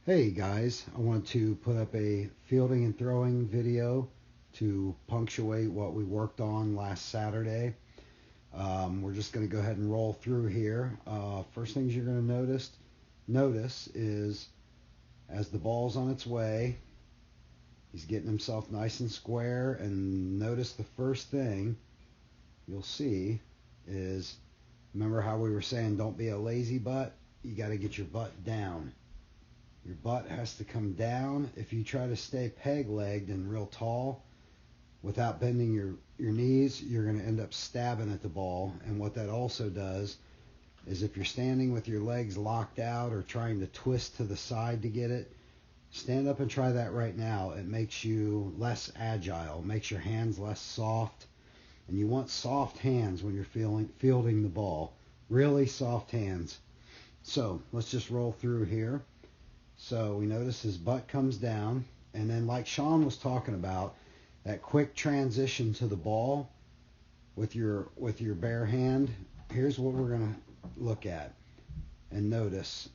Hey guys, I want to put up a fielding and throwing video to punctuate what we worked on last Saturday. We're just going to go ahead and roll through here. First things you're going to notice is as the ball's on its way, he's getting himself nice and square. And notice the first thing you'll see is, remember how we were saying don't be a lazy butt? You got to get your butt down. Your butt has to come down. If you try to stay peg-legged and real tall without bending your knees, you're going to end up stabbing at the ball. And what that also does is if you're standing with your legs locked out or trying to twist to the side to get it, stand up and try that right now. It makes you less agile, it makes your hands less soft. And you want soft hands when you're fielding the ball. Really soft hands. So let's just roll through here. So we notice his butt comes down, and then like Sean was talking about, that quick transition to the ball with your bare hand. Here's what we're going to look at and notice.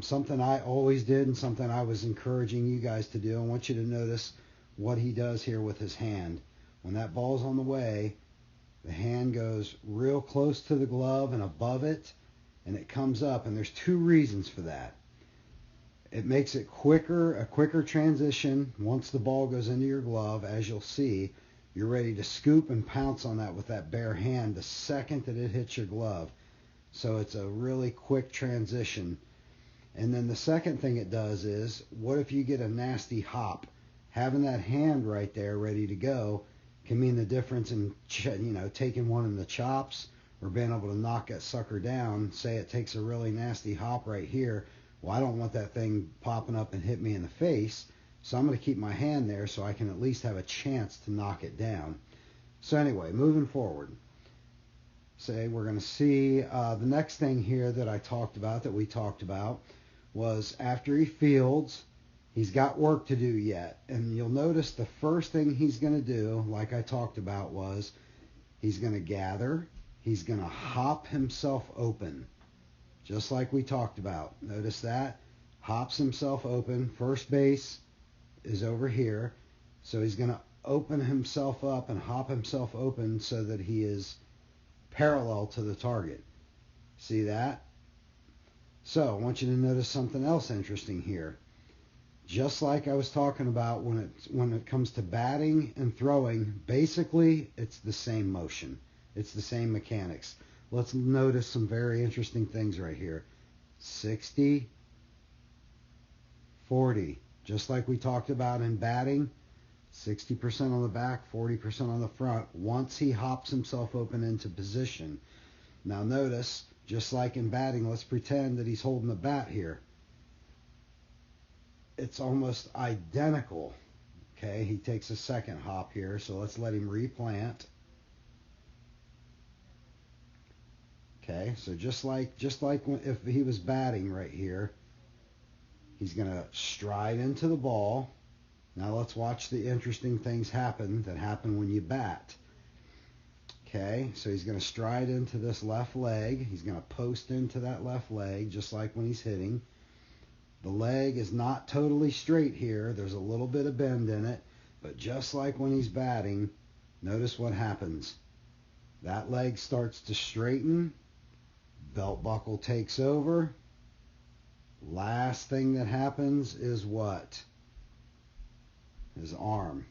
Something I always did and something I was encouraging you guys to do. I want you to notice what he does here with his hand. When that ball's on the way, the hand goes real close to the glove and above it, and it comes up, and there's two reasons for that. It makes it quicker, a quicker transition. Once the ball goes into your glove, as you'll see, you're ready to scoop and pounce on that with that bare hand the second that it hits your glove. So it's a really quick transition. And then the second thing it does is, what if you get a nasty hop? Having that hand right there ready to go can mean the difference in, taking one in the chops or being able to knock that sucker down. Say it takes a really nasty hop right here. Well, I don't want that thing popping up and hit me in the face, so I'm going to keep my hand there so I can at least have a chance to knock it down. So anyway, moving forward, we're going to see the next thing here that we talked about, was after he fields, he's got work to do yet. And you'll notice the first thing he's going to do, like I talked about, was he's going to gather, he's going to hop himself open. Just like we talked about. Notice that. Hops himself open. First base is over here. So he's going to open himself up and hop himself open so that he is parallel to the target. See that? So I want you to notice something else interesting here. Just like I was talking about when it comes to batting and throwing, basically it's the same motion. It's the same mechanics. Let's notice some very interesting things right here. 60, 40. Just like we talked about in batting, 60% on the back, 40% on the front, once he hops himself open into position. Now notice, just like in batting, let's pretend that he's holding the bat here. It's almost identical. Okay, he takes a second hop here, so let's let him replant. Okay, so just like if he was batting right here, he's going to stride into the ball. Now let's watch the interesting things that happen when you bat. Okay, so he's going to stride into this left leg. He's going to post into that left leg just like when he's hitting. The leg is not totally straight here. There's a little bit of bend in it. But just like when he's batting, notice what happens. That leg starts to straighten. Belt buckle takes over. Last thing that happens is what? His arm.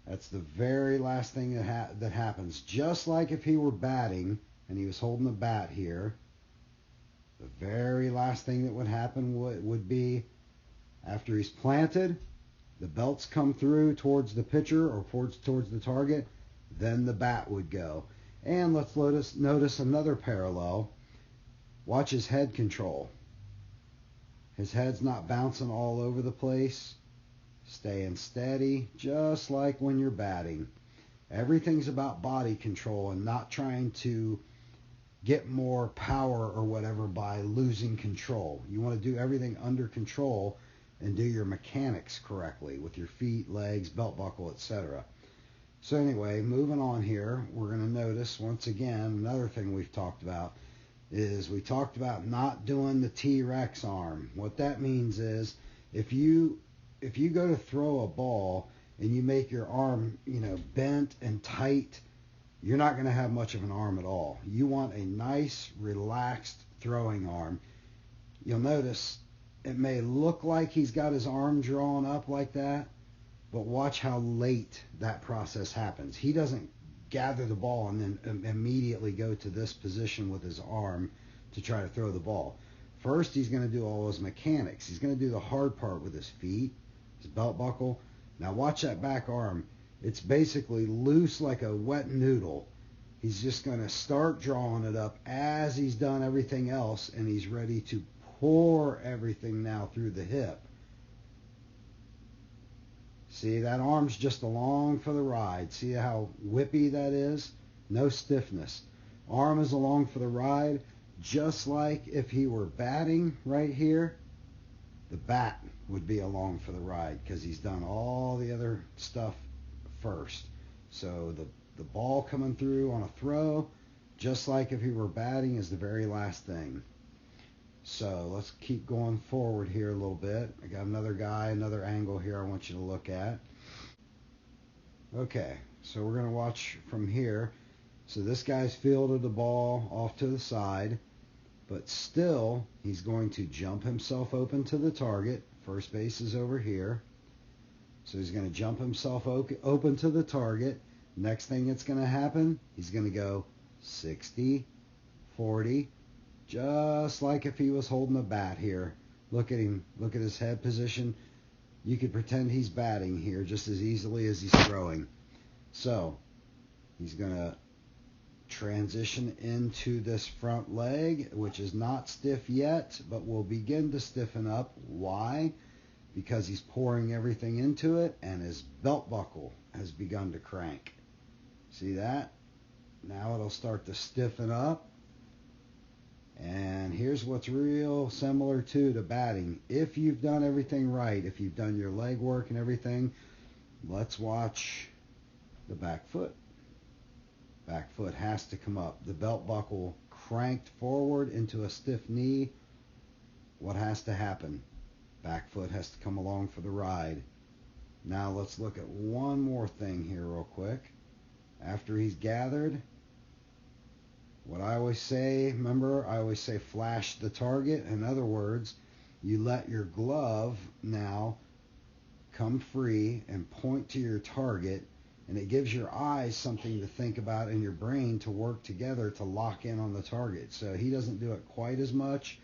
That's the very last thing that happens. Just like if he were batting and he was holding the bat here, the very last thing that would happen would be after he's planted, the belts come through towards the pitcher or towards the target, then the bat would go. And let's notice another parallel. Watch his head control. His head's not bouncing all over the place. Staying steady, just like when you're batting. Everything's about body control and not trying to get more power or whatever by losing control. You want to do everything under control and do your mechanics correctly with your feet, legs, belt buckle, etc. So anyway, moving on here, we're going to notice once again another thing we've talked about is we talked about not doing the T-Rex arm. What that means is If you go to throw a ball and you make your arm, bent and tight, you're not going to have much of an arm at all. You want a nice, relaxed throwing arm. You'll notice it may look like he's got his arm drawn up like that, but watch how late that process happens. He doesn't gather the ball and then immediately go to this position with his arm to try to throw the ball. First, he's going to do all his mechanics. He's going to do the hard part with his feet, his belt buckle. Now watch that back arm. It's basically loose like a wet noodle. He's just going to start drawing it up as he's done everything else, and he's ready to pour everything now through the hip. See, that arm's just along for the ride. See how whippy that is? No stiffness. Arm is along for the ride, just like if he were batting right here, the bat would be along for the ride because he's done all the other stuff first. So the ball coming through on a throw, just like if he were batting, is the very last thing. So let's keep going forward here a little bit. I got another guy, another angle here I want you to look at. Okay, so we're going to watch from here. So this guy's fielded the ball off to the side, but still he's going to jump himself open to the target. First base is over here. So he's going to jump himself open to the target. Next thing that's going to happen, he's going to go 60, 40, just like if he was holding a bat here. Look at him. Look at his head position. You could pretend he's batting here just as easily as he's throwing. So he's going to transition into this front leg, which is not stiff yet, but will begin to stiffen up. Why? Because he's pouring everything into it, and his belt buckle has begun to crank. See that? Now it'll start to stiffen up. And here's what's real similar to batting. If you've done everything right, if you've done your leg work and everything, let's watch the back foot. Back foot has to come up. The belt buckle cranked forward into a stiff knee. What has to happen? Back foot has to come along for the ride. Now let's look at one more thing here real quick. After he's gathered, what I always say, remember, I always say flash the target. In other words, you let your glove now come free and point to your target, and it gives your eyes something to think about and your brain to work together to lock in on the target. So he doesn't do it quite as much,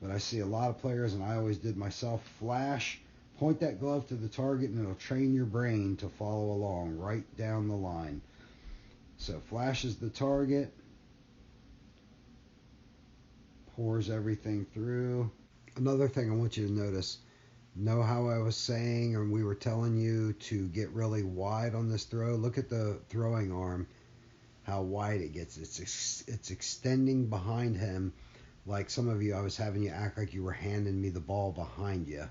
but I see a lot of players, and I always did myself, flash, point that glove to the target, and it'll train your brain to follow along right down the line. So flashes the target, pours everything through. Another thing I want you to notice, know how I was saying, and we were telling you to get really wide on this throw. Look at the throwing arm, how wide it gets. It's extending behind him, like some of you, I was having you act like you were handing me the ball behind you,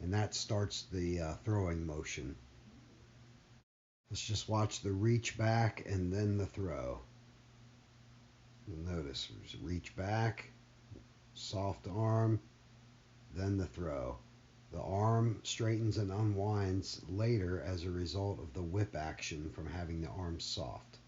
and that starts the throwing motion. Let's just watch the reach back and then the throw. You'll notice there's a reach back, soft arm, then the throw. The arm straightens and unwinds later as a result of the whip action from having the arm soft.